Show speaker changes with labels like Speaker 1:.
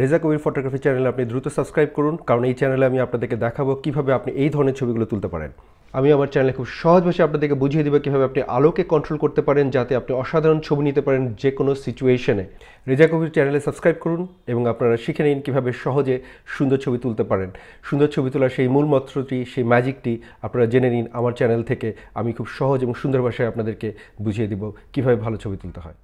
Speaker 1: রেজা কবির photography চ্যানেলে আপনি দ্রুত সাবস্ক্রাইব করুন, কারণ এই চ্যানেলে আমি আপনাদেরকে দেখাবো কীভাবে আপনি এই ধরনের ছবিগুলো তুলতে পারেন। আমি আমার চ্যানেলে খুব সহজ ভাষায় আপনাদেরকে বুঝিয়ে দেবো কীভাবে আপনি আলোকে কন্ট্রোল করতে পারেন যাতে আপনি অসাধারণ ছবি নিতে পারেন যে কোনো সিচুয়েশনে। রেজা কবির চ্যানেলে সাবস্ক্রাইব করুন এবং আপনারা শিখে নিন কীভাবে সহজে সুন্দর ছবি তুলতে পারেন। সুন্দর ছবি তোলার সেই মূল মন্ত্রটি, সেই ম্যাজিকটি আপনারা জেনে নিন আমার চ্যানেল থেকে। আমি খুব সহজ এবং সুন্দর ভাষায় আপনাদেরকে বুঝিয়ে দিব কীভাবে ভালো ছবি তুলতে হয়।